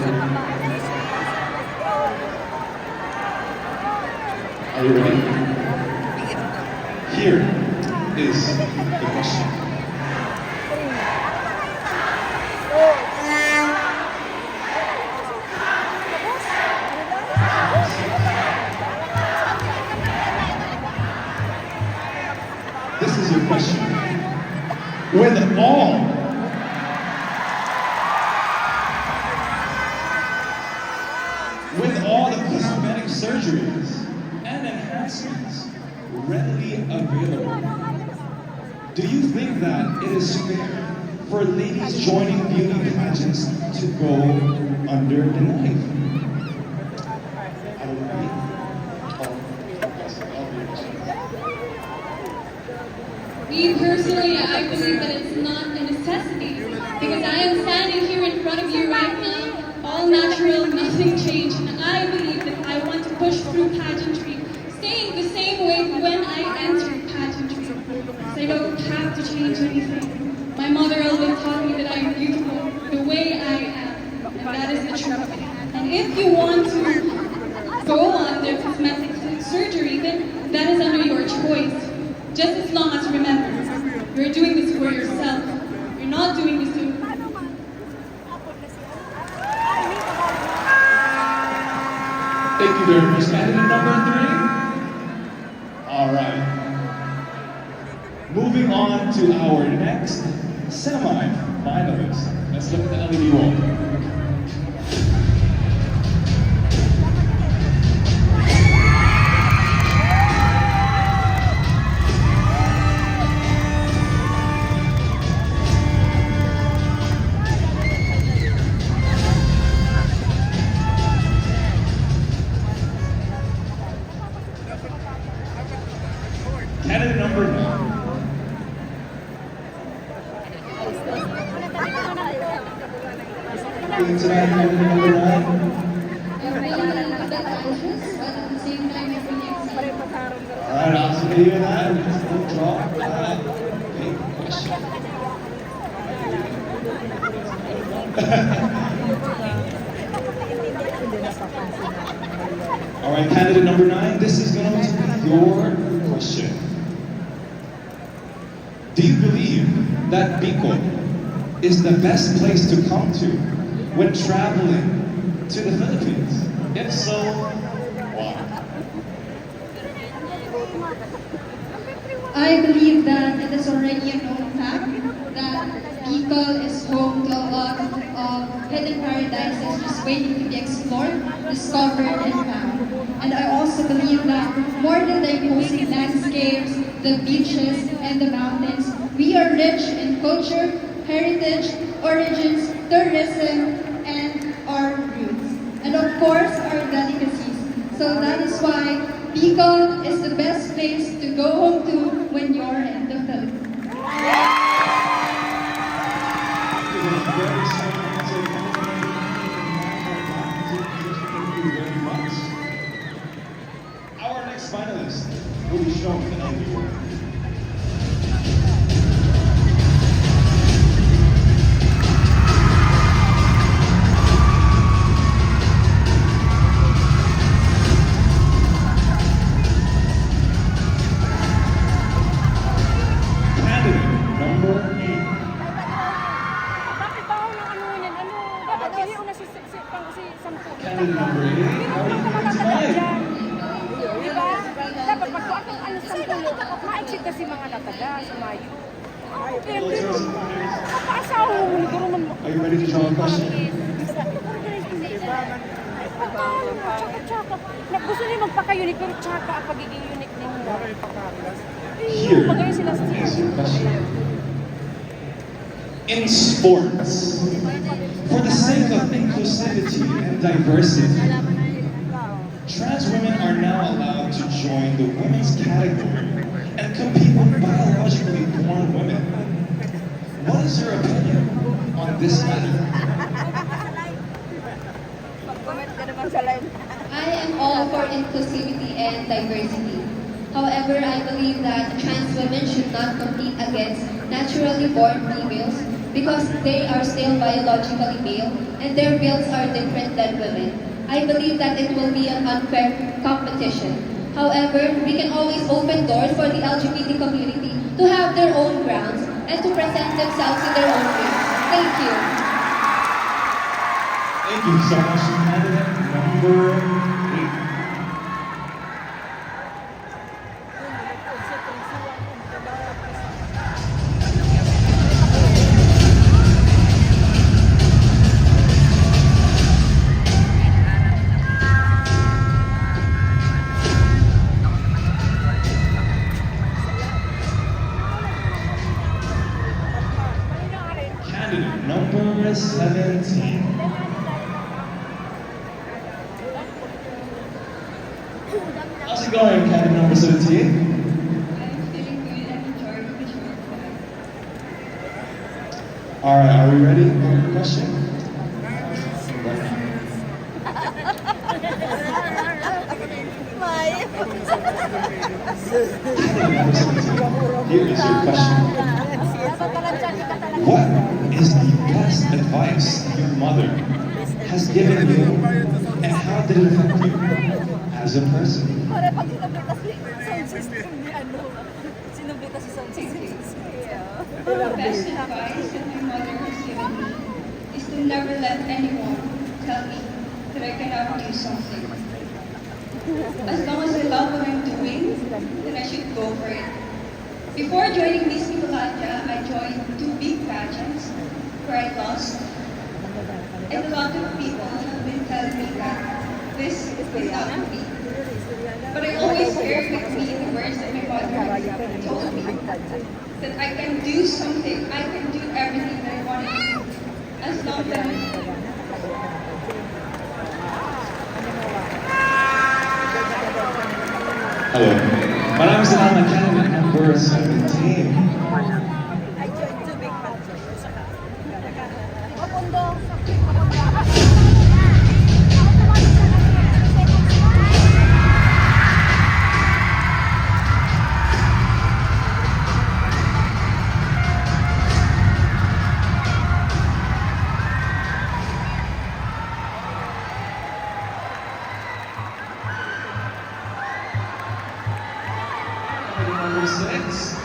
Are you ready? Here is the question. This is your question. With all the cosmetic surgeries and enhancements readily available, do you think that it is fair for ladies joining beauty pageants to go under the knife? Are you ready? Me personally, I believe that it's not a necessity because I am standing here in front of you right now, all natural, nothing changed, and I believe that I want to push through pageantry, staying the same way when I entered pageantry. So I don't have to change anything. My mother always taught me that I am beautiful the way I am, and that is the truth. And if you want to go under cosmetic surgery, then that is under your choice. Just as long as, remember, you're doing this for yourself. You're not doing this to... Thank you very much. Candidate number 3. All right. Moving on to our next semi-finalist. Let's look at the LED wall. Candidate number 9. Tonight, candidate number 9. I'm really a bit anxious, but at the same time, I'm really excited. Alright, awesome to hear that. Let's go draw big question. Alright, candidate number 9, this is going to be your question. Do you believe that Bicol is the best place to come to when traveling to the Philippines? If so, why? I believe that it is already a known fact that Bicol is home to a lot of hidden paradises just waiting to be explored, discovered, and found. And I also believe that more than the imposing landscapes, the beaches, and the mountains, we are rich in culture, heritage, origins, tourism, and our roots. And of course, our delicacies. So that is why Bicol is the best place to go home to when you're in the Philippines. Thank you very much. Our next finalist will be shown in the video. Candidate number 8, how are you doing tonight? Diba? Dapat magkuha kang ano sa tulo. Maiksit kasi mga nataga sa Mayo. Kapaasawa mo, nagkaroon mo. Are you ready to draw a question? Tsaka. Gusto niya magpaka-unique, pero tsaka ang pagiging unique din nila. Here is your question. In sports, for the sake of inclusivity and diversity, trans women are now allowed to join the women's category and compete with biologically born women. What is your opinion on this matter? I am all for inclusivity and diversity. However, I believe that trans women should not compete against naturally born females because they are still biologically male and their builds are different than women. I believe that it will be an unfair competition. However, we can always open doors for the LGBT community to have their own grounds and to present themselves in their own way. Thank you. Thank you so much, candidate number 8. Candidate number 17. How's it going, candidate number 17? I'm feeling good and enjoying the short time. Alright, are we ready for your question? Number 17. Here is your question. What is the best advice your mother has given you, and how did it affect you as a person? The best advice that my mother has given me is to never let anyone tell me that I cannot do something. As long as I love what I'm doing, then I should go for it. Before joining MISS BICOLANDIA, I joined 2 big pageants where I lost. And a lot of people have been telling me that this is not for me. But I always carry with me the words that my mother told me, that I can do something, I can do everything that I want to do, as long as Hello. Maraming salamat, candidate number 17. Number 6.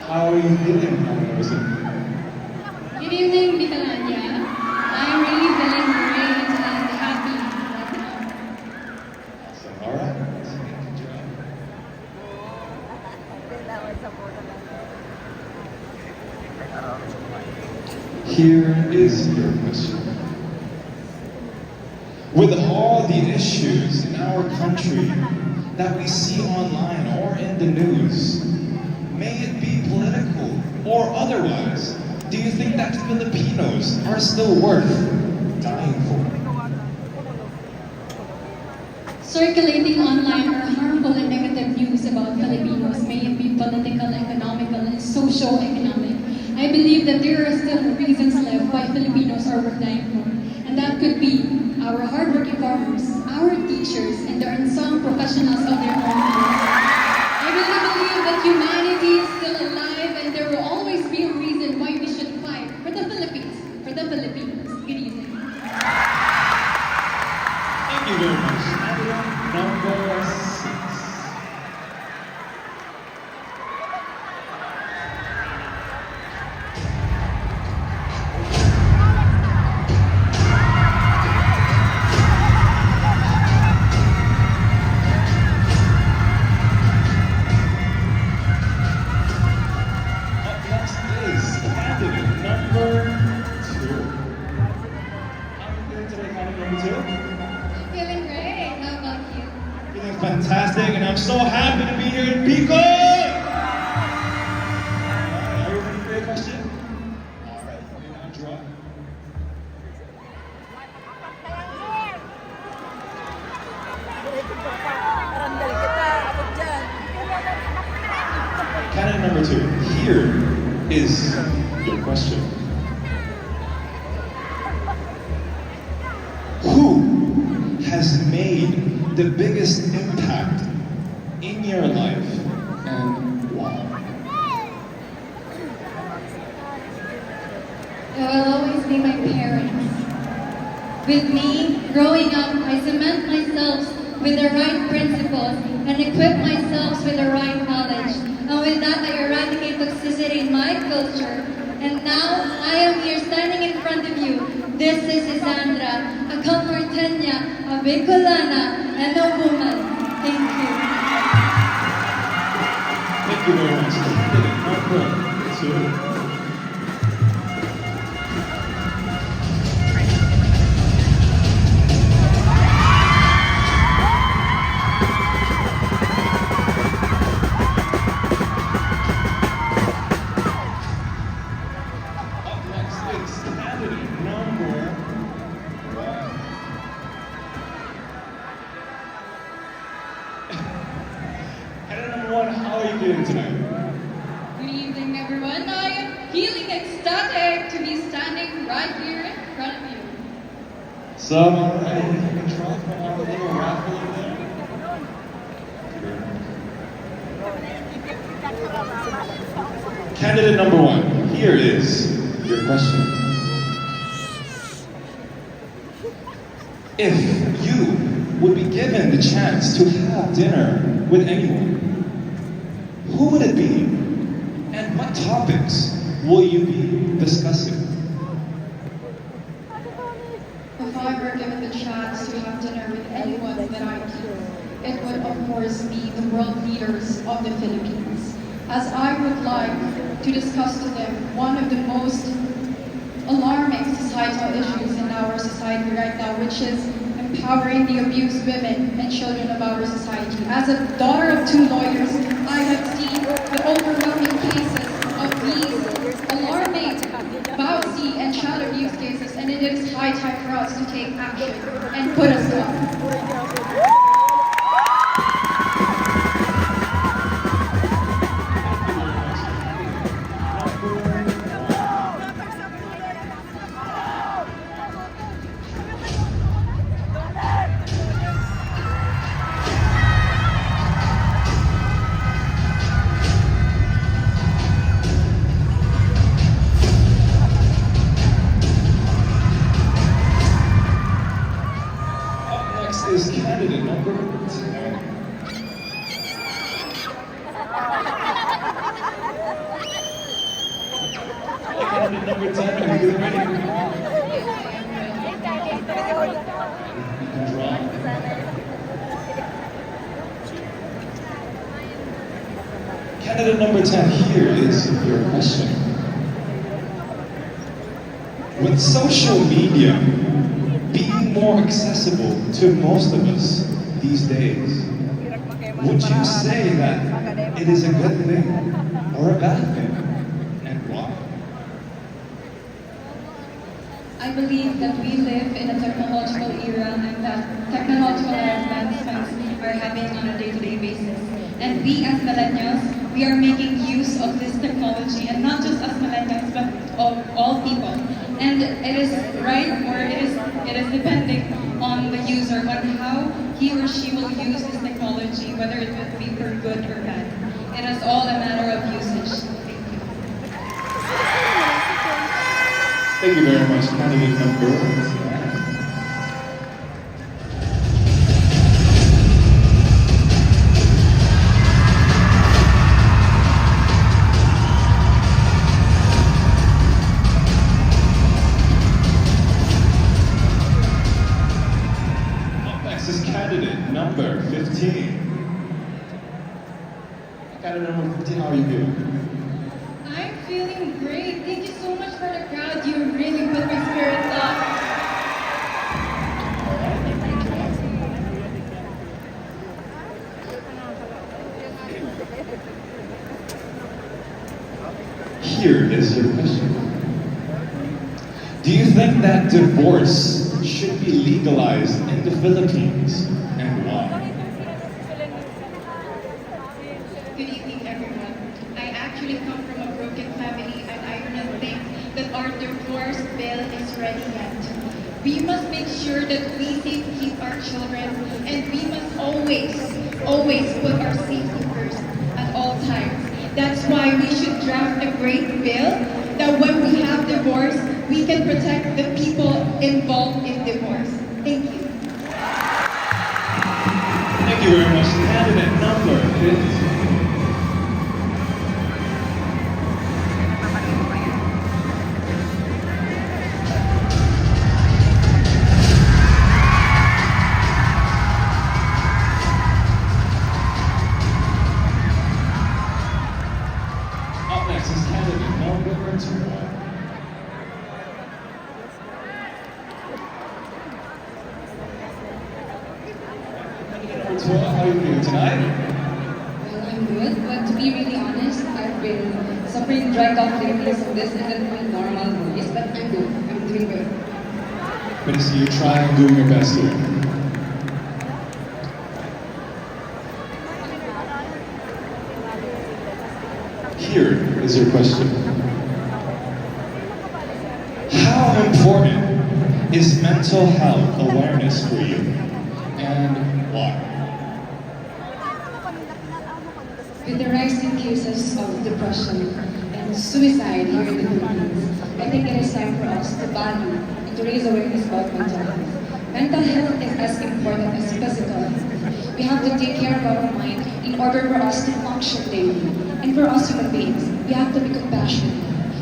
How are you feeling, number 6? Good evening, Bicolania. I'm really feeling great and happy right now. Awesome. Alright. Good job. Here is your question. With all the issues in our country that we see online or in the news, may it be political or otherwise, do you think that Filipinos are still worth dying for? Circulating online are harmful and negative news about Filipinos, may it be political, economical, and socio-economic. I believe that there are still reasons left why Filipinos are worth dying for, and that could be our hardworking farmers, our teachers, and the unsung professionals of their own fields. I really believe that humanity is still alive, and there will always be a reason why we should fight for the Philippines, for the Filipinos. Good evening. Thank you very much. Number 6. Up next is candidate number 2. How are you doing today, candidate number 2? Feeling great. How about you? Feeling fantastic, and I'm so happy to be here in Bicol! Are you ready for your question? Alright, you may now draw. Candidate number 2, here is your question. Who has made the biggest impact in your life and why? With me, growing up, I cement myself with the right principles and equip myself with the right knowledge. And with that, I eradicate toxicity in my culture. And now, I am here standing in front of you. This is 𝗕𝗜𝗖𝗢𝗟𝗔𝗡𝗗𝗓𝗓, a 𝗕𝗜𝗓𝗔𝗡𝗗𝗓𝗓, a Bicolana, and a woman. Thank you. Thank you very much. Number 2. How are you feeling tonight? Good evening, everyone. I am feeling ecstatic to be standing right here in front of you. So, alright, you can control from our little raffle in there. Candidate number 1, here is your question. If you would be given the chance to have dinner with anyone, who would it be? And what topics will you be discussing? If I were given the chance to have dinner with anyone that I knew, it would of course be the world leaders of the Philippines, as I would like to discuss to them one of the most alarming societal issues in our society right now, which is empowering the abused women and children of our society. As a daughter of 2 lawyers, I have seen the overwhelming cases of these alarming 𝗕𝗜𝗖𝗢𝗟𝗔𝗡𝗗𝗓 and child abuse cases, and it is high time for us to take action and put a stop. Is candidate number 10. Candidate number 10, are you ready? You can draw. Candidate number 10, here is your question. With social media being more accessible to most of us these days, would you say that it is a good thing or a bad thing, and why? I believe that we live in a technological era and that technological advancements are happening on a day-to-day basis. And we as millennials, we are making use of this technology, and not just as millennials, but of all people. And it is right, or it is depending on the user, on how he or she will use this technology, whether it would be for good or bad. It is all a matter of usage. Thank you. Thank you very much, candidate number 10. This is candidate number 15. Candidate number 15, how are you feeling? I'm feeling great. Thank you so much for the crowd. You really put my spirits up. Here is your question. Do you think that divorce should be legalized in the Philippines, and why? Good evening, everyone. I actually come from a broken family, and I do not think that our divorce bill is ready yet. We must make sure that we keep our children, and we must always put our safety first at all times. That's why we should draft a great bill that when we have divorce, we can protect the people involved in divorce. Thank you. Thank you very much. Candidate number 15. Up next is candidate number 2. How are you feeling tonight? Well, I'm good, but to be really honest, I've been suffering dry cough lately, so this isn't my normal voice, but I'm good. I'm doing good. Good to see you trying and doing your best here. Here is your question. How important is mental health awareness for you, and why? With the rising cases of depression and suicide here in the Philippines, I think it is time for us to value and to raise awareness about mental health. Mental health is as important as physical health. We have to take care of our mind in order for us to function daily. And for us human beings, we have to be compassionate.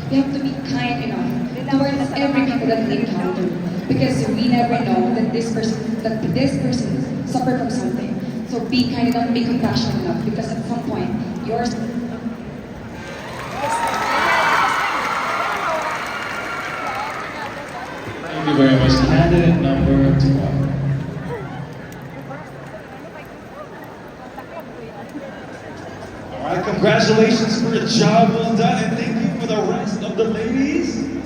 We have to be kind enough towards every people that we encounter. Because we never know that this person suffer from something. So be kind enough, be compassionate enough, because at some point, yours. Thank you very much. Candidate number 12. All right, congratulations for a job well done, and thank you for the rest of the ladies.